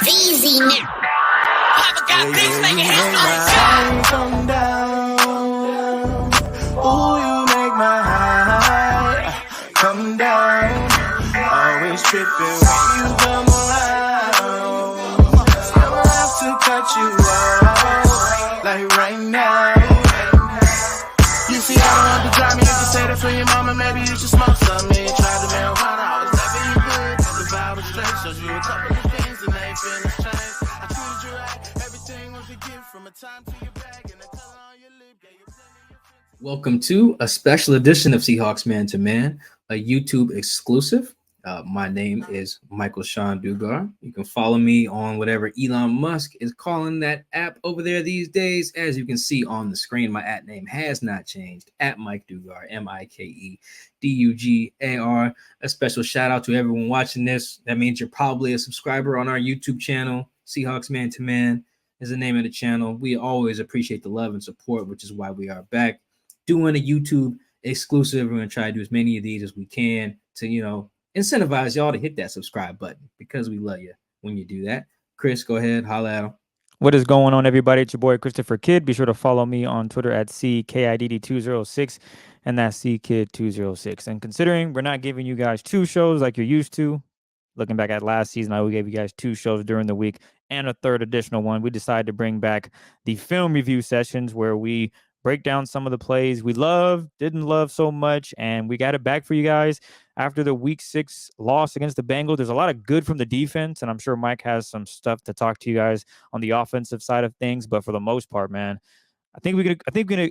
Easy now. Papa got things making headlines. Come down. Ooh, you make my high come down. Always tripping when you come around. I'ma have to cut you off, like right now. You see, I don't want to drive me. You can say that for your mama. Maybe you should smoke some. Me try the marijuana. I was never you good. The vibe was straight. Showed you a couple of things and they ain't finna change. I treated you right. Everything was a gift from a time to your bag and the color on your lip. Yeah, you Welcome to a special edition of Seahawks Man to Man, a YouTube exclusive. My name is Michael-Shawn and You can follow me on whatever Elon Musk is calling that app over there these days. As you can see on the screen, my @ name has not changed. At Mike Dugar, MikeDugar. A special shout out to everyone watching this. That means you're probably a subscriber on our YouTube channel. Seahawks Man to Man is the name of the channel. We always appreciate the love and support, which is why we are back doing a YouTube exclusive. We're going to try to do as many of these as we can to, incentivize y'all to hit that subscribe button because we love you when you do that. Chris, go ahead, holla at him. What is going on, everybody? It's your boy Christopher Kid. Be sure to follow me on Twitter at CKIDD206 and that's CKid206. And considering we're not giving you guys two shows like you're used to, looking back at last season, I gave you guys two shows during the week and a third additional one. We decided to bring back the film review sessions where we break down some of the plays we didn't love so much, and we got it back for you guys after the Week 6 loss against the Bengals. There's a lot of good from the defense, and I'm sure Mike has some stuff to talk to you guys on the offensive side of things. But for the most part, man, I think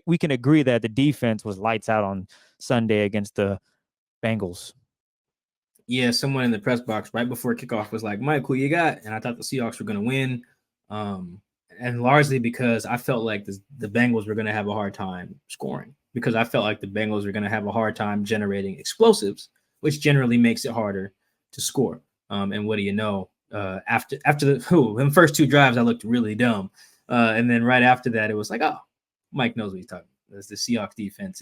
we can agree that the defense was lights out on Sunday against the Bengals. Yeah, someone in the press box right before kickoff was like, Mike, who you got? And I thought the Seahawks were going to win. And largely because I felt like the Bengals were going to have a hard time scoring, because I felt like the Bengals were going to have a hard time generating explosives, which generally makes it harder to score. And what do you know? After the first two drives, I looked really dumb. And then right after that, it was like, oh, Mike knows what he's talking about. The Seahawks defense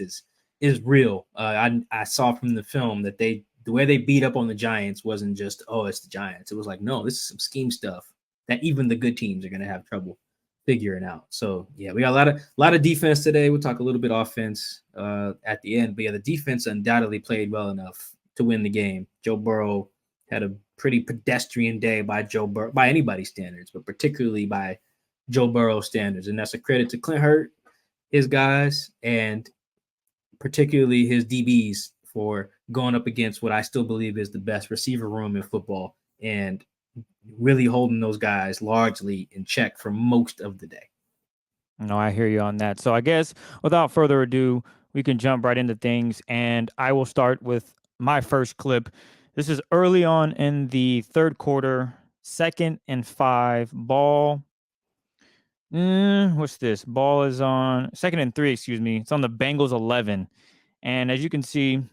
is real. I saw from the film that the way they beat up on the Giants wasn't just, oh, it's the Giants. It was like, no, this is some scheme stuff that even the good teams are going to have trouble figuring out. So yeah, we got a lot of defense today. We'll talk a little bit offense at the end, but yeah, the defense undoubtedly played well enough to win the game. Joe Burrow had a pretty pedestrian day by anybody's standards, but particularly by Joe Burrow standards, and that's a credit to Clint Hurt, his guys, and particularly his DBs for going up against what I still believe is the best receiver room in football and really holding those guys largely in check for most of the day. No, I hear you on that. So I guess without further ado, we can jump right into things, and I will start with my first clip. This is early on in the third quarter, 2nd and 5, ball. What's this? Ball is on 2nd and 3, excuse me. It's on the Bengals 11. And as you can see,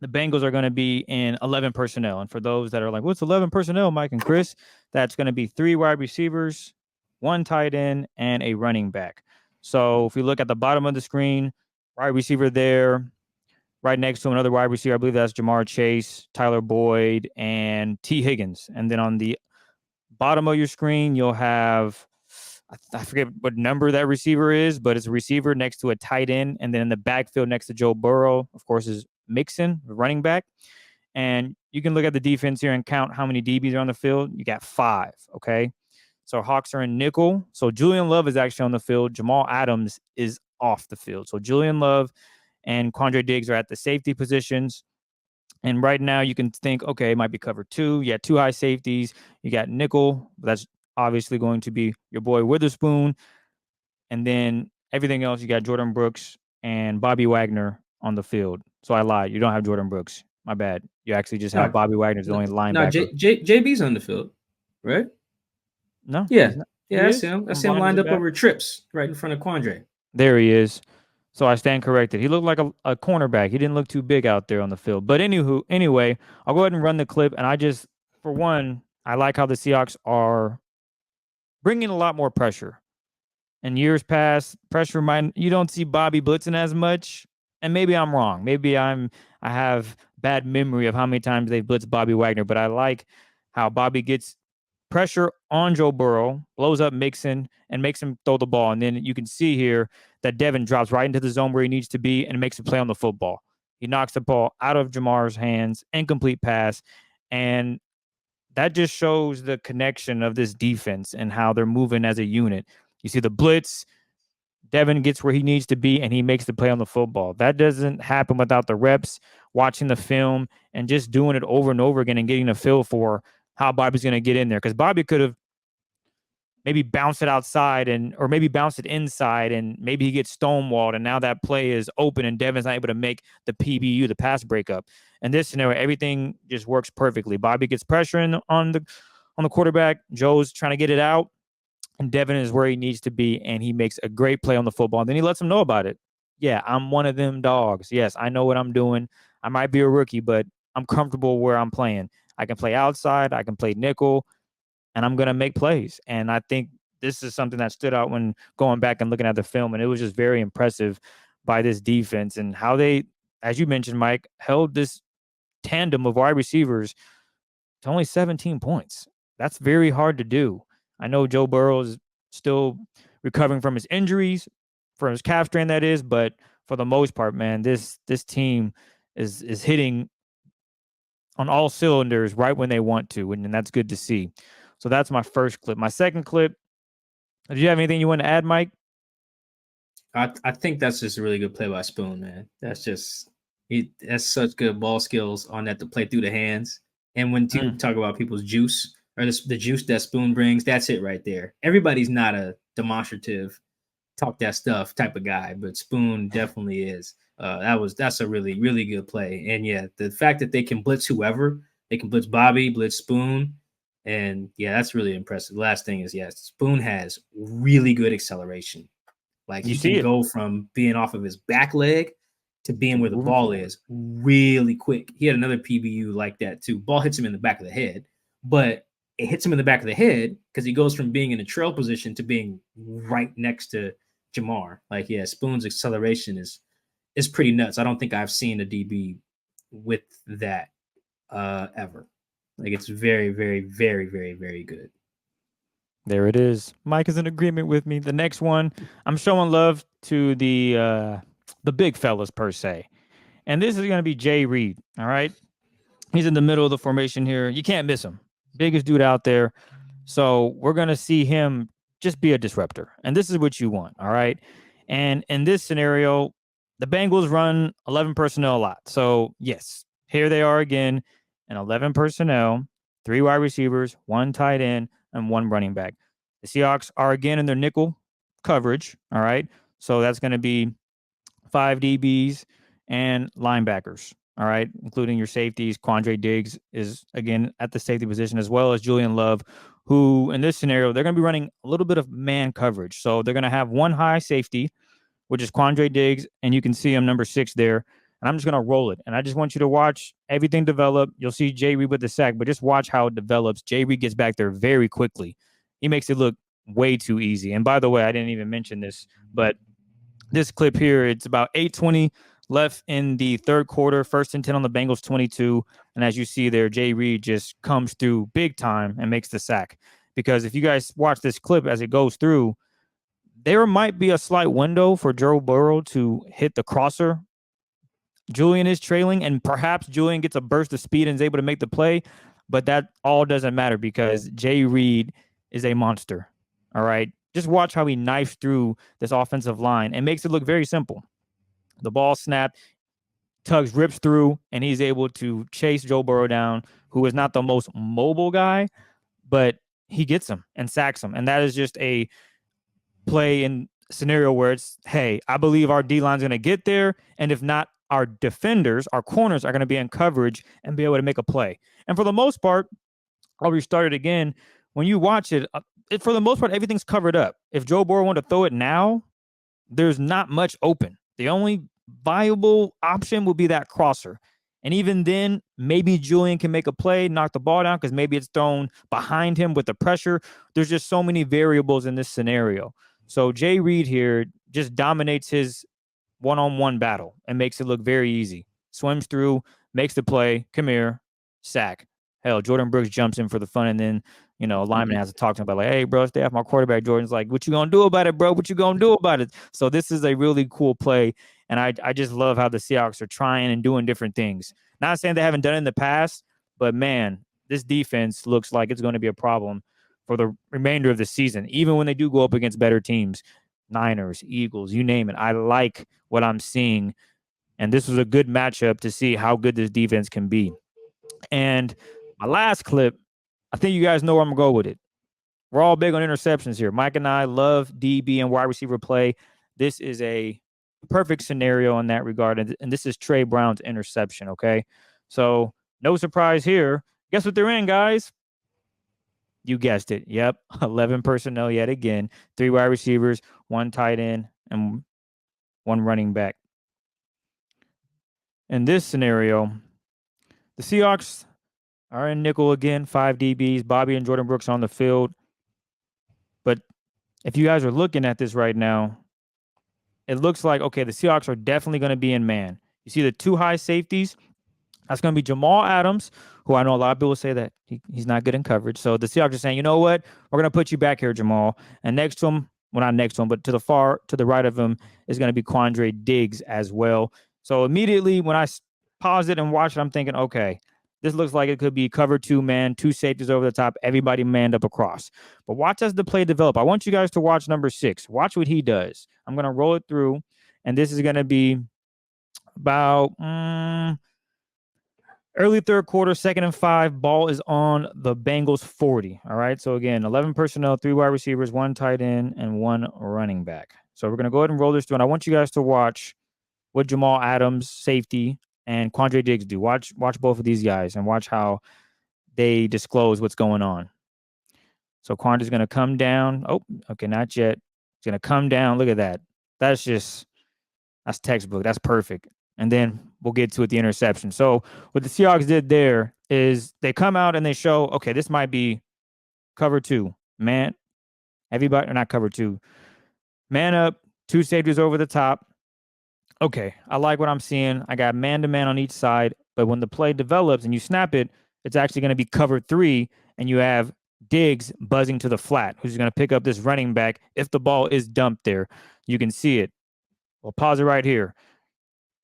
the Bengals are going to be in 11 personnel. And for those that are like, what's 11 personnel, Mike and Chris? That's going to be 3 wide receivers, 1 tight end, and a running back. So if we look at the bottom of the screen, wide receiver there, right next to another wide receiver, I believe that's Jamar Chase, Tyler Boyd, and T. Higgins. And then on the bottom of your screen, you'll have, I forget what number that receiver is, but it's a receiver next to a tight end. And then in the backfield next to Joe Burrow, of course, is Mixon, running back. And you can look at the defense here and count how many DBs are on the field. You got 5, okay? So Hawks are in nickel. So Julian Love is actually on the field. Jamal Adams is off the field. So Julian Love and Quandre Diggs are at the safety positions. And right now you can think, okay, it might be cover 2. You got 2 high safeties. You got nickel. That's obviously going to be your boy Witherspoon. And then everything else, you got Jordan Brooks and Bobby Wagner on the field. So I lied. You don't have Jordan Brooks. My bad. You actually just have Bobby Wagner, the only linebacker. No, JB's on the field, right? No. Yeah. Yeah, that's him. That's him lined up over trips right in front of Quandre. There he is. So I stand corrected. He looked like a cornerback. He didn't look too big out there on the field. But anyway, I'll go ahead and run the clip. And for one, I like how the Seahawks are bringing a lot more pressure. In years past, you don't see Bobby blitzing as much. And maybe I'm wrong. Maybe I have bad memory of how many times they've blitzed Bobby Wagner. But I like how Bobby gets pressure on Joe Burrow, blows up Mixon, and makes him throw the ball. And then you can see here that Devon drops right into the zone where he needs to be and makes a play on the football. He knocks the ball out of Jamar's hands, incomplete pass, and that just shows the connection of this defense and how they're moving as a unit. You see the blitz, Devon gets where he needs to be, and he makes the play on the football. That doesn't happen without the reps, watching the film, and just doing it over and over again and getting a feel for how Bobby's going to get in there. Because Bobby could have maybe bounced it outside or maybe bounced it inside, and maybe he gets stonewalled, and now that play is open, and Devon's not able to make the PBU, the pass breakup. In this scenario, everything just works perfectly. Bobby gets pressure on the quarterback. Joe's trying to get it out, and Devon is where he needs to be, and he makes a great play on the football. And then he lets them know about it. Yeah, I'm one of them dogs. Yes, I know what I'm doing. I might be a rookie, but I'm comfortable where I'm playing. I can play outside. I can play nickel, and I'm going to make plays. And I think this is something that stood out when going back and looking at the film, and it was just very impressive by this defense and how they, as you mentioned, Mike, held this tandem of wide receivers to only 17 points. That's very hard to do. I know Joe Burrow is still recovering from his injuries, from his calf strain, that is, but for the most part, man, this team is hitting on all cylinders right when they want to, and that's good to see. So that's my first clip. My second clip, do you have anything you want to add, Mike? I think that's just a really good play by Spoon, man. That's such good ball skills on that to play through the hands. And when you talk about people's juice or the juice that Spoon brings, that's it right there. Everybody's not a demonstrative, talk that stuff type of guy, but Spoon definitely is. That's a really, really good play. And yeah, the fact that they can blitz whoever, they can blitz Bobby, blitz Spoon, and yeah, that's really impressive. The last thing is, Spoon has really good acceleration. Like he can go from being off of his back leg to being where the ball is really quick. He had another PBU like that too. Ball hits him in the back of the head, but it hits him in the back of the head because he goes from being in a trail position to being right next to Jamar. Like, yeah, Spoon's acceleration is pretty nuts. I don't think I've seen a DB with that ever. Like, it's very, very, very, very, very good. There it is. Mike is in agreement with me. The next one, I'm showing love to the big fellas per se. And this is going to be Jay Reed, all right? He's in the middle of the formation here. You can't miss him. Biggest dude out there. So we're going to see him just be a disruptor. And this is what you want, all right? And in this scenario, the Bengals run 11 personnel a lot. So, yes, here they are again in 11 personnel, 3 wide receivers, 1 tight end, and 1 running back. The Seahawks are again in their nickel coverage, all right? So that's going to be 5 DBs and linebackers, all right, including your safeties. Quandre Diggs is, again, at the safety position, as well as Julian Love, who, in this scenario, they're going to be running a little bit of man coverage. So they're going to have 1 high safety, which is Quandre Diggs, and you can see him number 6 there. And I'm just going to roll it. And I just want you to watch everything develop. You'll see Jay Reed with the sack, but just watch how it develops. Jay Reed gets back there very quickly. He makes it look way too easy. And by the way, I didn't even mention this, but this clip here, it's about 8:20 left in the third quarter, 1st and 10 on the Bengals 22. And as you see there, Jay Reed just comes through big time and makes the sack. Because if you guys watch this clip as it goes through, there might be a slight window for Joe Burrow to hit the crosser. Julian is trailing, and perhaps Julian gets a burst of speed and is able to make the play, but that all doesn't matter because Jay Reed is a monster, all right? Just watch how he knifes through this offensive line and makes it look very simple. The ball snapped, Tuggs rips through, and he's able to chase Joe Burrow down, who is not the most mobile guy, but he gets him and sacks him, and that is just a play in scenario where it's, hey, I believe our D-line is going to get there, and if not, our defenders, our corners are going to be in coverage and be able to make a play. And for the most part, I'll restart it again. When you watch it, for the most part, everything's covered up. If Joe Burrow wanted to throw it now, there's not much open. The only viable option would be that crosser. And even then, maybe Julian can make a play, knock the ball down, because maybe it's thrown behind him with the pressure. There's just so many variables in this scenario. So Jay Reed here just dominates his one-on-one battle and makes it look very easy. Swims through, makes the play, come here, sack. Hell, Jordan Brooks jumps in for the fun, and then you know, lineman has to talk to him about like, hey, bro, stay off my quarterback. Jordan's like, what you gonna do about it, bro? What you gonna do about it? So this is a really cool play. And I just love how the Seahawks are trying and doing different things. Not saying they haven't done it in the past, but man, this defense looks like it's going to be a problem for the remainder of the season, even when they do go up against better teams, Niners, Eagles, you name it. I like what I'm seeing. And this was a good matchup to see how good this defense can be. And my last clip, I think you guys know where I'm going to go with it. We're all big on interceptions here. Mike and I love DB and wide receiver play. This is a perfect scenario in that regard. And this is Trey Brown's interception, okay? So no surprise here. Guess what they're in, guys? You guessed it. Yep. 11 personnel yet again. 3 wide receivers, 1 tight end, and 1 running back. In this scenario, the Seahawks are in nickel again, 5 DBs, Bobby and Jordan Brooks on the field. But if you guys are looking at this right now, it looks like, okay, the Seahawks are definitely going to be in man. You see the 2 high safeties? That's going to be Jamal Adams, who I know a lot of people say that he's not good in coverage. So the Seahawks are saying, you know what? We're going to put you back here, Jamal. And next to him, well, not next to him, but to the right of him is going to be Quandre Diggs as well. So immediately when I pause it and watch it, I'm thinking, okay, this looks like it could be cover 2 man, 2 safeties over the top, everybody manned up across. But watch as the play develop. I want you guys to watch number 6. Watch what he does. I'm going to roll it through, and this is going to be about early third quarter, 2nd and 5. Ball is on the Bengals 40. All right. So again, 11 personnel, 3 wide receivers, 1 tight end, and 1 running back. So we're going to go ahead and roll this through. And I want you guys to watch what Jamal Adams, safety, and Quandre Diggs do. Watch both of these guys and watch how they disclose what's going on. So Quandre's going to come down. Oh, okay, not yet. He's going to come down. Look at that. That's textbook. That's perfect. And then we'll get to it, the interception. So what the Seahawks did there is they come out and they show, okay, this might be cover 2. Man, everybody, or not cover 2. Man up, 2 safeties over the top. Okay, I like what I'm seeing. I got man-to-man on each side, but when the play develops and you snap it, it's actually going to be cover 3, and you have Diggs buzzing to the flat, who's going to pick up this running back if the ball is dumped there. You can see it. We'll pause it right here.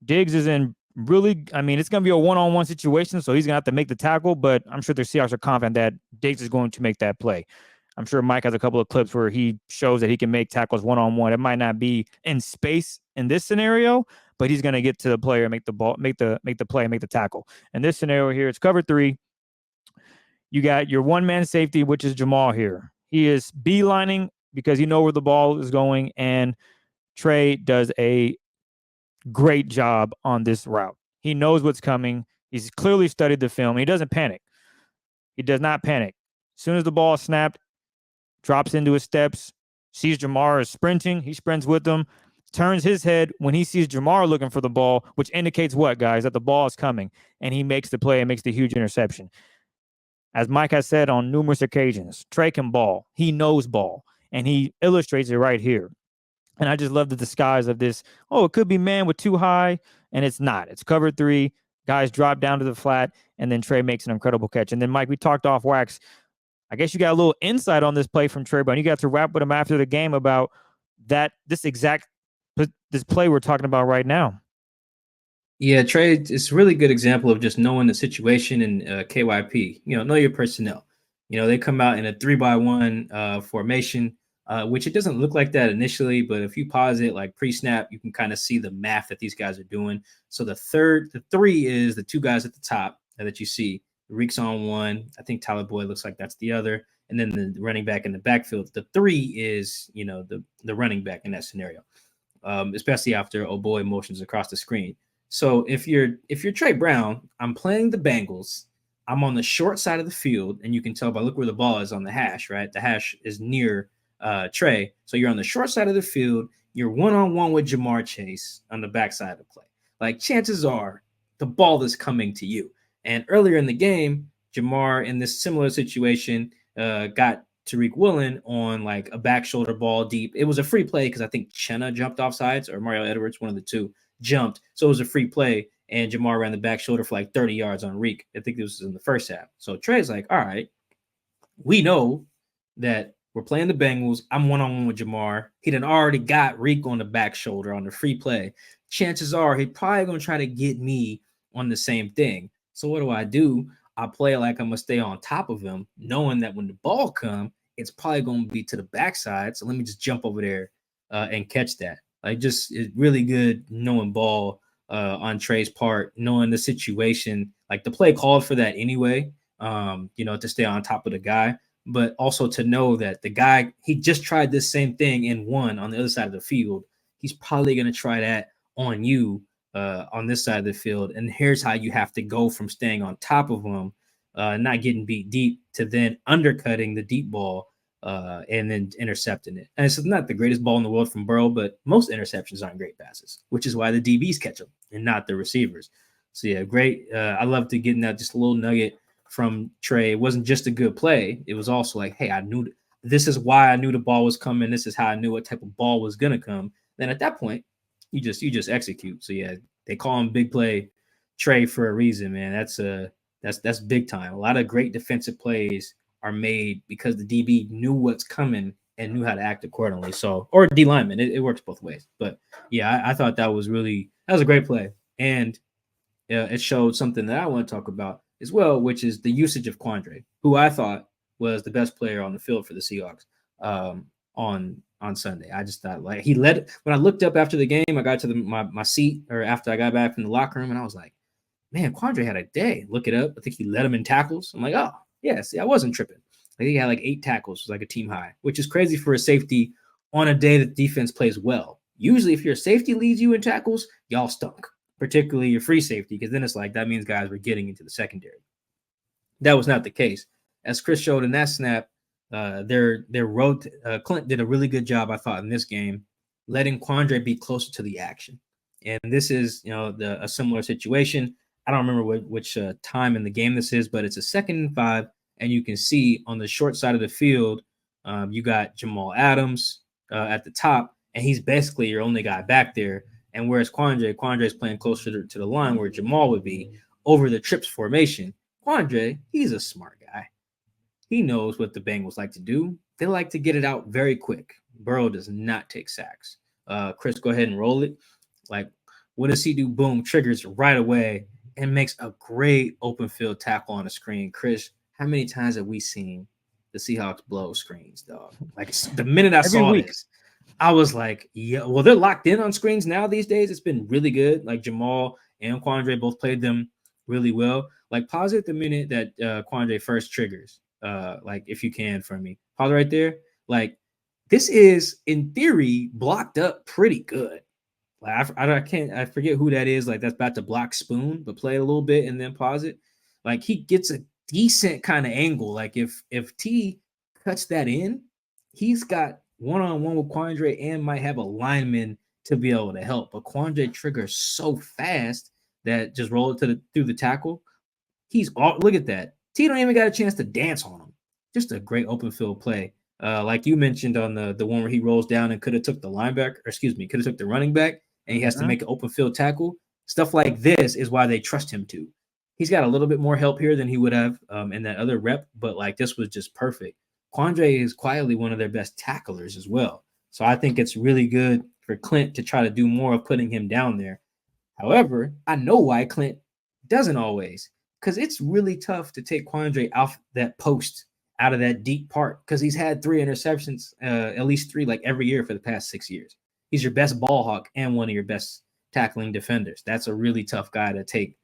Diggs is in really, I mean, it's going to be a one-on-one situation, so he's going to have to make the tackle, but I'm sure the Seahawks are confident that Diggs is going to make that play. I'm sure Mike has a couple of clips where he shows that he can make tackles one-on-one. It might not be in space in this scenario, but he's going to get to the player, make the play, make the tackle. In this scenario here, it's cover 3. You got your one-man safety, which is Jamal here. He is beelining because he knows where the ball is going, and Trey does a great job on this route. He knows what's coming. He's clearly studied the film. He doesn't panic. He does not panic. As soon as the ball is snapped, drops into his steps, sees Jamar is sprinting. He sprints with him, turns his head when he sees Jamar looking for the ball, which indicates what, guys? That the ball is coming, and he makes the play and makes the huge interception. As Mike has said on numerous occasions, Trey can ball. He knows ball, and he illustrates it right here. And I just love the disguise of this. Oh, it could be man with 2 high, and it's not. It's cover 3. Guys drop down to the flat, and then Trey makes an incredible catch. And then, Mike, we talked off wax. I guess you got a little insight on this play from Trey Brown. You got to wrap with him after the game about this play we're talking about right now. Yeah, Trey, it's a really good example of just knowing the situation in KYP. Know your personnel. They come out in a 3-by-1 formation, which it doesn't look like that initially, but if you pause it like pre-snap, you can kind of see the math that these guys are doing. So the 3 is the 2 guys at the top that you see. Reek's on 1. I think Tyler Boyd looks like that's the other. And then the running back in the backfield. The 3 is, the running back in that scenario, especially after Boyd motions across the screen. So if you're Trey Brown, I'm playing the Bengals. I'm on the short side of the field, and you can tell by look where the ball is on the hash, right? The hash is near Trey. So you're on the short side of the field. You're one-on-one with Jamar Chase on the backside of the play. Like, chances are the ball is coming to you. And earlier in the game, Jamar, in this similar situation, got Tariq Woolen on like a back shoulder ball deep. It was a free play because I think Chenna jumped off sides, or Mario Edwards, one of the 2, jumped. So it was a free play, and Jamar ran the back shoulder for like 30 yards on Reek. I think this was in the first half. So Trey's like, all right, We know that we're playing the Bengals. I'm one-on-one with Jamar. He done already got Reek on the back shoulder on the free play. Chances are he probably going to try to get me on the same thing. So what do? I play like I'm going to stay on top of him, knowing that when the ball comes, it's probably going to be to the backside. So let me just jump over there and catch that. Like, just it's really good knowing ball on Trey's part, knowing the situation. Like, the play called for that anyway, to stay on top of the guy, but also to know that the guy, he just tried this same thing and won on the other side of the field. He's probably going to try that on you on this side of the field. And here's how you have to go from staying on top of him, not getting beat deep, to then undercutting the deep ball and then intercepting it. And it's not the greatest ball in the world from Burrow, but most interceptions aren't great passes, which is why the DBs catch them and not the receivers. So, yeah, great. I love to get that just a little nugget from Trey. It wasn't just a good play. It was also like, hey, I knew this is why I knew the ball was coming. This is how I knew what type of ball was going to come. Then at that point, you just execute. So, yeah, they call him big play Trey for a reason, man. That's big time. A lot of great defensive plays are made because the DB knew what's coming and knew how to act accordingly. So, or D lineman, it works both ways. But yeah, I thought that was a great play. And it showed something that I want to talk about as well, which is the usage of Quandre, who I thought was the best player on the field for the Seahawks on Sunday. I just thought, like, he led. When I looked up after the game, I got to my seat, or after I got back from the locker room, and I was like, man, Quandre had a day. Look it up. I think he led him in tackles. I'm like, oh, yeah, see, I wasn't tripping. I think he had like 8 tackles, was like a team high, which is crazy for a safety on a day that defense plays well. Usually, if your safety leads you in tackles, y'all stunk, particularly your free safety, because then it's like that means guys were getting into the secondary. That was not the case. As Chris showed in that snap, their road Clint did a really good job, I thought, in this game, letting Quandre be closer to the action. And this is, a similar situation. I don't remember which time in the game this is, but it's a 2nd and 5, and you can see on the short side of the field, you got Jamal Adams at the top, and he's basically your only guy back there. And whereas Quandre is playing closer to the line where Jamal would be over the trips formation. Quandre, he's a smart guy. He knows what the Bengals like to do. They like to get it out very quick. Burrow does not take sacks. Chris, go ahead and roll it. Like, what does he do? Boom, triggers right away and makes a great open field tackle on a screen. Chris, how many times have we seen the Seahawks blow screens, dog? Like, the minute I saw this, I was like, yeah, well, they're locked in on screens now these days. It's been really good. Like, Jamal and Quandre both played them really well. Like, pause it the minute that Quandre first triggers. Like, if you can for me. Pause right there. Like, this is, in theory, blocked up pretty good. Like, I forget who that is. Like, that's about to block Spoon, but play it a little bit and then pause it. Like, he gets a decent kind of angle. Like, if T cuts that in, he's got one-on-one with Quandre and might have a lineman to be able to help. But Quandre triggers so fast that just roll it through the tackle. Look at that. T don't even got a chance to dance on him. Just a great open field play. Like you mentioned on the one where he rolls down and could have took the running back, and he has to make an open field tackle. Stuff like this is why they trust him to. He's got a little bit more help here than he would have in that other rep, but like this was just perfect. Quandre is quietly one of their best tacklers as well. So I think it's really good for Clint to try to do more of putting him down there. However, I know why Clint doesn't always, because it's really tough to take Quandre off that post, out of that deep part, because he's had 3 interceptions, at least 3, like every year for the past 6 years. He's your best ball hawk and one of your best tackling defenders. That's a really tough guy to take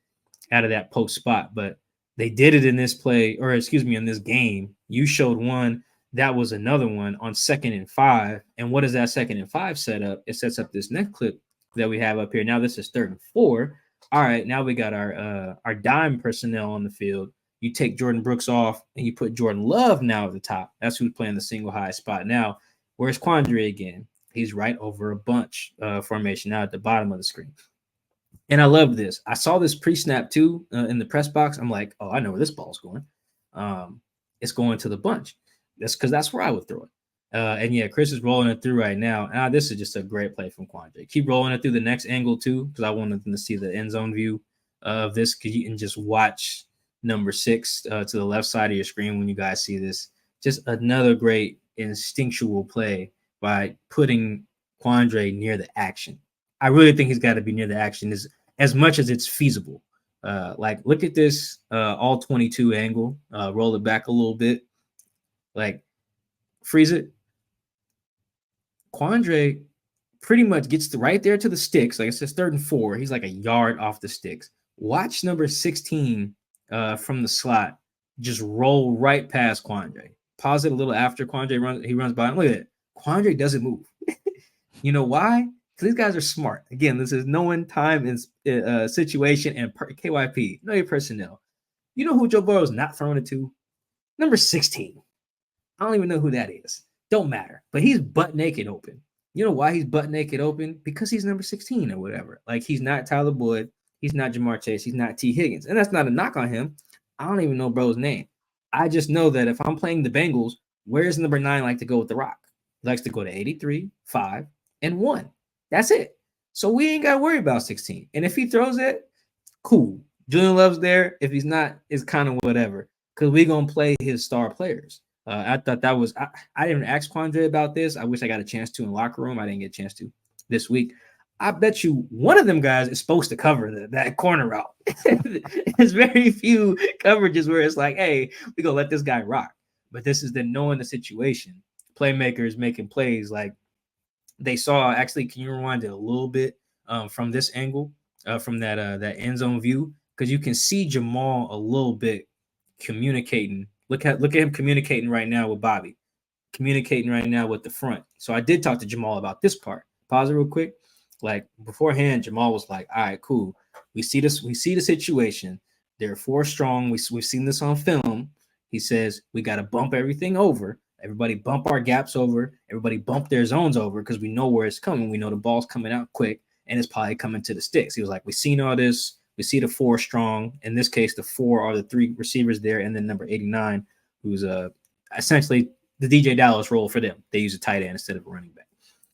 out of that post spot. But they did it in this play, in this game. You showed one. That was another one on 2nd and 5. And what does that 2nd and 5 set up? It sets up this next clip that we have up here. Now this is 3rd and 4. All right, now we got our dime personnel on the field. You take Jordan Brooks off and you put Jordan Love now at the top. That's who's playing the single high spot now. Where's Quandre again? He's right over a bunch formation now at the bottom of the screen. And I love this. I saw this pre-snap too in the press box. I'm like, oh, I know where this ball's going. It's going to the bunch. That's because that's where I would throw it. And yeah, Chris is rolling it through right now. And this is just a great play from Quandre. Keep rolling it through the next angle too, because I wanted them to see the end zone view of this, because you can just watch number 6 to the left side of your screen when you guys see this. Just another great instinctual play by putting Quandre near the action. I really think he's got to be near the action as much as it's feasible. Like, look at this all 22 angle. Roll it back a little bit. Like, freeze it. Quandre pretty much gets right there to the sticks. Like, it says 3rd and 4. He's like a yard off the sticks. Watch number 16 from the slot just roll right past Quandre. Pause it a little after Quandre runs by him. Look at it. Quandre doesn't move. You know why? Because these guys are smart. Again, this is knowing time and situation and KYP. Know your personnel. You know who Joe Burrow is not throwing it to? Number 16. I don't even know who that is. Don't matter. But he's butt naked open. You know why he's butt naked open? Because he's number 16 or whatever. Like, he's not Tyler Boyd. He's not Jamar Chase. He's not T. Higgins. And that's not a knock on him. I don't even know bro's name. I just know that if I'm playing the Bengals, where's number 9 like to go with the rock? He likes to go to 83, 5, and 1. That's it. So we ain't got to worry about 16. And if he throws it, cool. Julian Love's there. If he's not, it's kind of whatever. Because we're going to play his star players. I thought that was – I didn't ask Quandre about this. I wish I got a chance to in locker room. I didn't get a chance to this week. I bet you one of them guys is supposed to cover that corner route. There's very few coverages where it's like, hey, we're going to let this guy rock. But this is the knowing the situation. Playmakers making plays like they saw. Actually, can you rewind it a little bit from this angle, from that end zone view? Because you can see Jamal a little bit communicating. Look at him communicating right now with Bobby, communicating right now with the front. So I did talk to Jamal about this part. Pause it real quick. Like, beforehand, Jamal was like, all right, cool. We see this. We see the situation. They're 4 strong. We've seen this on film. He says we got to bump everything over. Everybody bump our gaps over. Everybody bump their zones over because we know where it's coming. We know the ball's coming out quick, and it's probably coming to the sticks. He was like, we've seen all this. We see the 4 strong. In this case, the 4 are the 3 receivers there, and then number 89, who's essentially the DJ Dallas role for them. They use a tight end instead of a running back.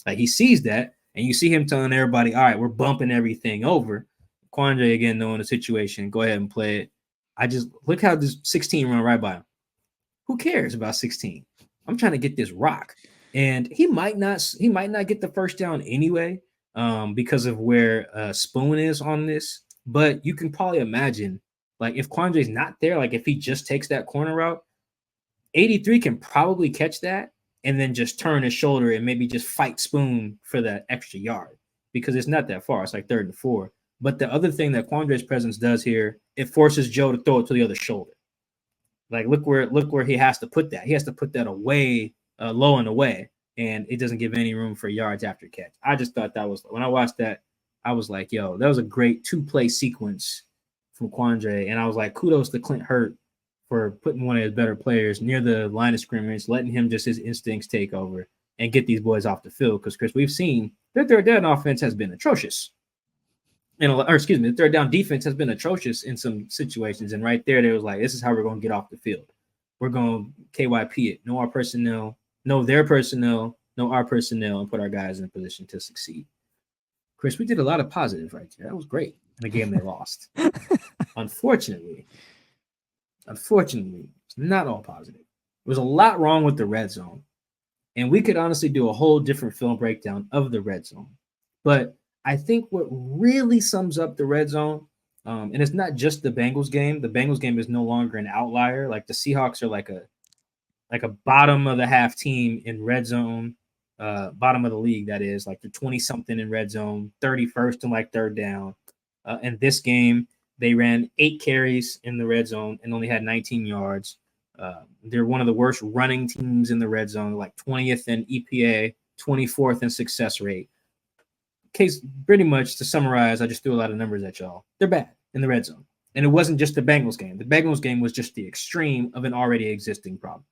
Like, he sees that, and you see him telling everybody, all right, we're bumping everything over. Quandre, again, knowing the situation, go ahead and play it. I just look how this 16 run right by him. Who cares about 16? I'm trying to get this rock. And he might not get the first down anyway, because of where Spoon is on this. But you can probably imagine, like, if Quandre's not there, like if he just takes that corner route, 83 can probably catch that and then just turn his shoulder and maybe just fight Spoon for that extra yard because it's not that far. It's like 3rd and 4. But the other thing that Quandre's presence does here, it forces Joe to throw it to the other shoulder. Like, look where he has to put that. He has to put that away, low and away, and it doesn't give any room for yards after catch. I just thought that was, when I watched that, I was like, yo, that was a great 2-play sequence from Quandre. And I was like, kudos to Clint Hurt for putting one of his better players near the line of scrimmage, letting him just his instincts take over and get these boys off the field. Because, Chris, we've seen their third down offense has been atrocious. The third down defense has been atrocious in some situations. And right there, they was like, this is how we're going to get off the field. We're going to KYP it. Know our personnel, know their personnel, know our personnel, and put our guys in a position to succeed. Chris, we did a lot of positive right there. That was great in a game they lost. Unfortunately, it's not all positive. There was a lot wrong with the red zone. And we could honestly do a whole different film breakdown of the red zone. But I think what really sums up the red zone, and it's not just the Bengals game. The Bengals game is no longer an outlier. Like, the Seahawks are like a bottom of the half team in red zone, bottom of the league, that is. Like, they're 20-something in red zone, 31st in like 3rd down. In this game, they ran 8 carries in the red zone and only had 19 yards. They're one of the worst running teams in the red zone, like 20th in EPA, 24th in success rate. Case pretty much to summarize, I just threw a lot of numbers at y'all. They're bad in the red zone. And it wasn't just the Bengals game. The Bengals game was just the extreme of an already existing problem.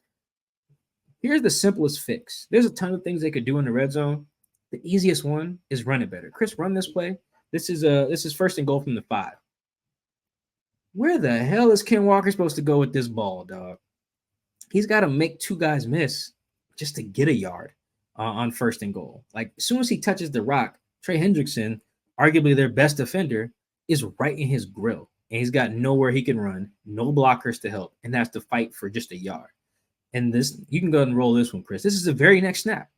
Here's the simplest fix. There's a ton of things they could do in the red zone. The easiest one is run it better. Chris, run this play. This is 1st and goal from the 5. Where the hell is Ken Walker supposed to go with this ball, dog? He's got to make 2 guys miss just to get a yard on 1st and goal. Like, as soon as he touches the rock, Trey Hendrickson, arguably their best defender, is right in his grill. And he's got nowhere he can run, no blockers to help, and has to fight for just a yard. And this, you can go ahead and roll this one, Chris. This is the very next snap.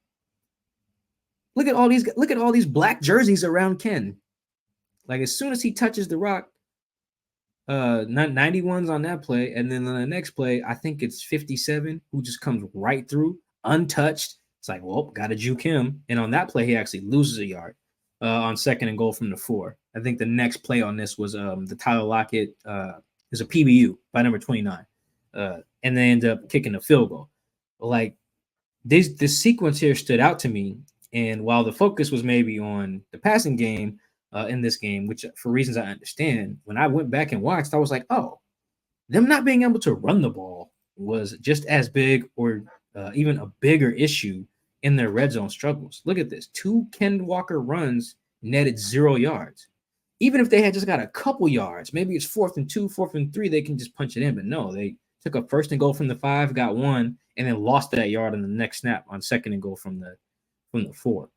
Look at all these black jerseys around Ken. Like as soon as he touches the rock, 91's on that play, and then on the next play, I think it's 57 who just comes right through, untouched. It's like, well, gotta juke him. And on that play, he actually loses a yard on 2nd and goal from the 4. I think the next play on this was the Tyler Lockett is a PBU by number 29, and they end up kicking a field goal. Like this sequence here stood out to me, and while the focus was maybe on the passing game in this game, which for reasons I understand, when I went back and watched, I was like, oh, them not being able to run the ball was just as big or even a bigger issue in their red zone struggles. Look at this. 2 Ken Walker runs netted 0 yards. Even if they had just got a couple yards, maybe it's 4th and 2, 4th and 3, they can just punch it in. But no, they took a 1st and goal from the 5, got 1, and then lost that yard on the next snap on 2nd and goal from the 4.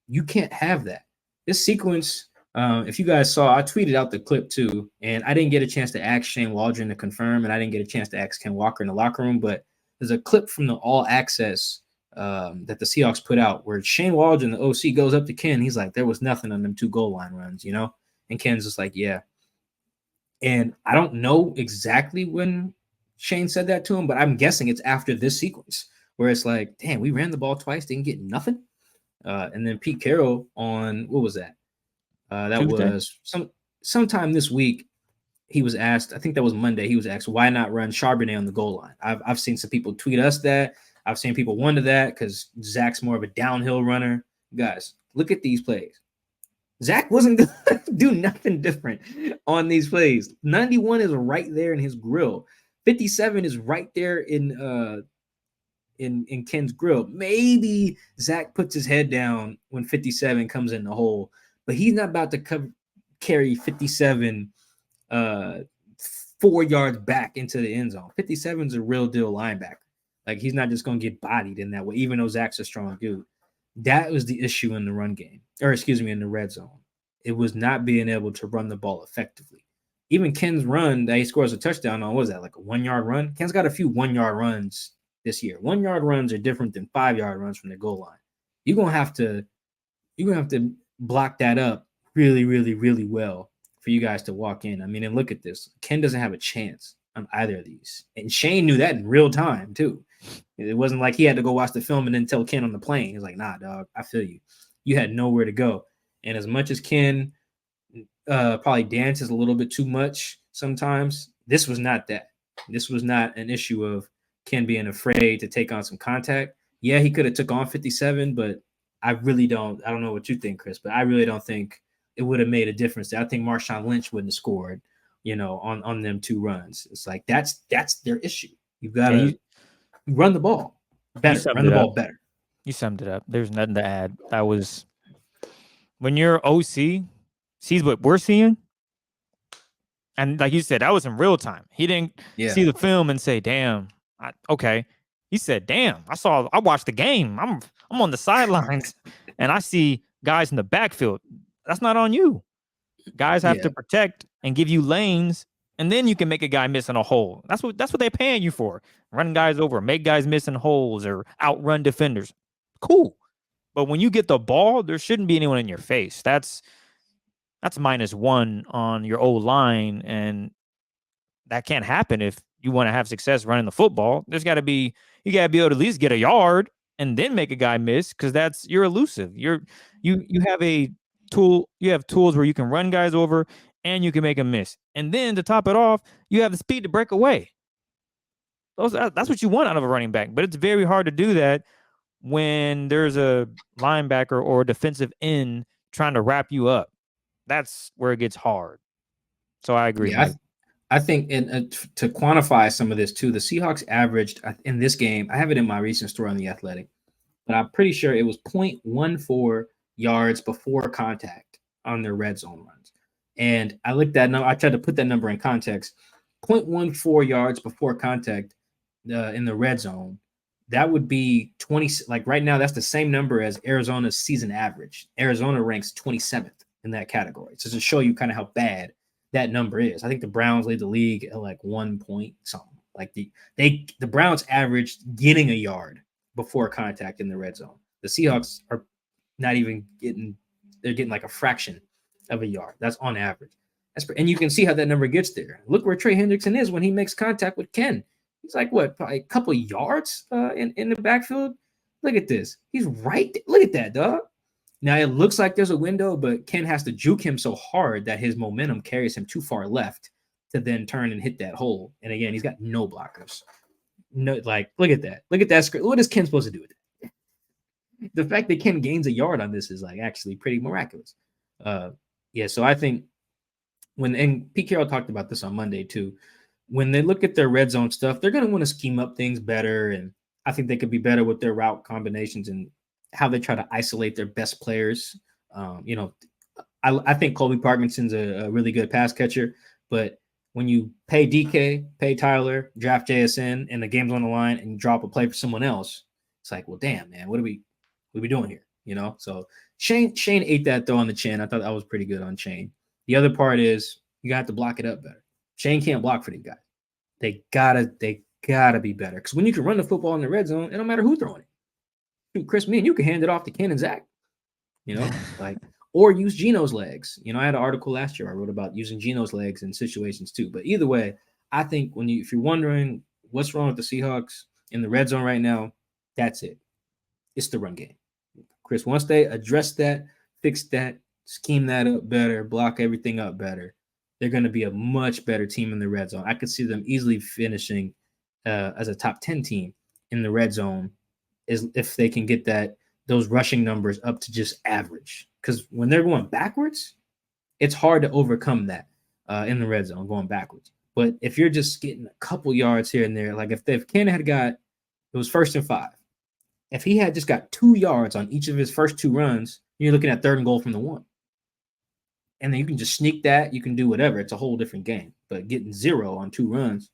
You can't have that. This sequence, if you guys saw, I tweeted out the clip too, and I didn't get a chance to ask Shane Waldron to confirm, and I didn't get a chance to ask Ken Walker in the locker room, but there's a clip from the All Access that the Seahawks put out where Shane Waldron, the OC, goes up to Ken. He's like, there was nothing on them 2 goal line runs, you know? And Ken's just like, yeah. And I don't know exactly when Shane said that to him, but I'm guessing it's after this sequence where it's like, damn, we ran the ball twice, didn't get nothing. And then Pete Carroll on, what was that? That Tuesday. Was sometime this week. He was asked, I think that was Monday, he was asked, why not run Charbonnet on the goal line? I've seen some people tweet us that. I've seen people wonder that because Zach's more of a downhill runner. Guys, look at these plays. Zach wasn't going to do nothing different on these plays. 91 is right there in his grill. 57 is right there in Ken's grill. Maybe Zach puts his head down when 57 comes in the hole, but he's not about to carry 57 4 yards back into the end zone. 57 is a real deal linebacker. Like he's not just going to get bodied in that way, even though Zach's a strong dude. That was the issue in the run game, or excuse me, in the red zone. It was not being able to run the ball effectively. Even Ken's run that he scores a touchdown on, what was that, like a 1 yard run? Ken's got a few 1 yard runs this year. 1 yard runs are different than 5 yard runs from the goal line. You're gonna have to block that up really, really, really well for you guys to walk in. I mean, and look at this. Ken doesn't have a chance on either of these. And Shane knew that in real time, too. It wasn't like he had to go watch the film and then tell Ken on the plane. He's like, nah, dog, I feel you. You had nowhere to go. And as much as Ken probably dances a little bit too much sometimes, this was not that. This was not an issue of Ken being afraid to take on some contact. Yeah, he could have took on 57, but I don't know what you think, Chris, but I really don't think it would have made a difference. I think Marshawn Lynch wouldn't have scored, on them 2 runs. It's like that's their issue. You've got to run the ball better. Run the ball better. You summed it up. There's nothing to add. That was when your OC sees what we're seeing, and like you said, that was in real time. He didn't see the film and say, "Damn, okay." He said, "Damn, I watched the game. I'm on the sidelines, and I see guys in the backfield. That's not on you. Guys have to protect and give you lanes, and then you can make a guy miss in a hole. That's what they're paying you for. Run guys over, make guys miss in holes, or outrun defenders. Cool. But when you get the ball, there shouldn't be anyone in your face. That's -1 on your old line, and that can't happen if you want to have success running the football. You got to be able to at least get a yard and then make a guy miss, because you're elusive. You have a tool. You have tools where you can run guys over and you can make them miss. And then to top it off, you have the speed to break away. That's what you want out of a running back. But it's very hard to do that when there's a linebacker or a defensive end trying to wrap you up. That's where it gets hard. So I agree. Yeah, I think to quantify some of this too, the Seahawks averaged in this game, I have it in my recent story on The Athletic, but I'm pretty sure it was 0.14 yards before contact on their red zone runs. And I looked at I tried to put that number in context. 0.14 yards before contact in the red zone. That would be 20. Like right now, that's the same number as Arizona's season average. Arizona ranks 27th in that category. So to show you kind of how bad that number is. I think the Browns lead the league at like 1 point something. Like the Browns averaged getting a yard before contact in the red zone. The Seahawks are not even getting, they're getting like a fraction of a yard. That's on average. And you can see how that number gets there. Look where Trey Hendrickson is when he makes contact with Ken. He's like, what, probably a couple yards in the backfield? Look at this. He's right. Look at that, dog. Now, it looks like there's a window, but Ken has to juke him so hard that his momentum carries him too far left to then turn and hit that hole. And again, he's got no blockers. No, like, look at that. Look at that script. What is Ken supposed to do with it? The fact that Ken gains a yard on this is like actually pretty miraculous. Yeah, so I think and Pete Carroll talked about this on Monday too. When they look at their red zone stuff, they're going to want to scheme up things better. And I think they could be better with their route combinations and how they try to isolate their best players. I think Colby Parkinson's a really good pass catcher, but when you pay DK, pay Tyler, draft JSN, and the game's on the line, and you drop a play for someone else, it's like, well, damn, man, what are we doing here? So Shane ate that though on the chin. I thought that was pretty good on Shane. The other part is you got to block it up better. Shane can't block for these guys. They gotta be better. Because when you can run the football in the red zone, it don't matter who's throwing it. Dude, Chris, me and you can hand it off to Ken and Zach. Or use Geno's legs. I had an article last year I wrote about using Geno's legs in situations too. But either way, I think if you're wondering what's wrong with the Seahawks in the red zone right now, that's it. It's the run game. Chris, once they address that, fix that, scheme that up better, block everything up better, they're going to be a much better team in the red zone. I could see them easily finishing as a top 10 team in the red zone if they can get those rushing numbers up to just average. Because when they're going backwards, it's hard to overcome that in the red zone, going backwards. But if you're just getting a couple yards here and there, like if Ken had it was 1st and 5. If he had just got 2 yards on each of his first 2 runs, you're looking at 3rd and goal from the 1. And then you can just sneak that. You can do whatever. It's a whole different game. But getting 0 on 2 runs,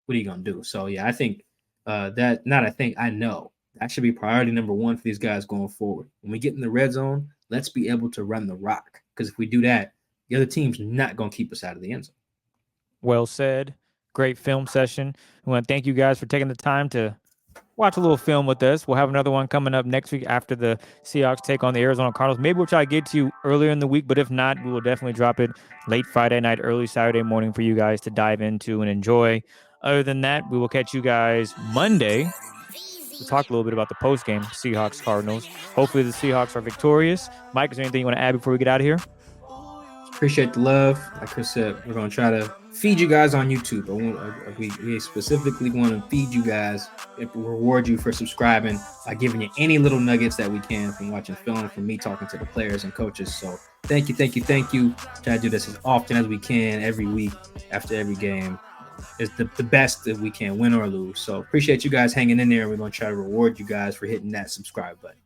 what are you going to do? So, yeah, I think I know. That should be priority number 1 for these guys going forward. When we get in the red zone, let's be able to run the rock. Because if we do that, the other team's not going to keep us out of the end zone. Well said. Great film session. I want to thank you guys for taking the time to watch a little film with us. We'll have another one coming up next week after the Seahawks take on the Arizona Cardinals. Maybe we'll try to get to you earlier in the week, but if not, we will definitely drop it late Friday night, early Saturday morning for you guys to dive into and enjoy. Other than that, we will catch you guys Monday. We'll talk a little bit about the post-game Seahawks-Cardinals. Hopefully the Seahawks are victorious. Mike, is there anything you want to add before we get out of here? Appreciate the love. Like Chris said, we're going to try to feed you guys on YouTube. We specifically want to feed you guys and reward you for subscribing by giving you any little nuggets that we can from watching film, from me talking to the players and coaches. So thank you. Try to do this as often as we can every week after every game. It's the best that we can, win or lose. So appreciate you guys hanging in there. We're going to try to reward you guys for hitting that subscribe button.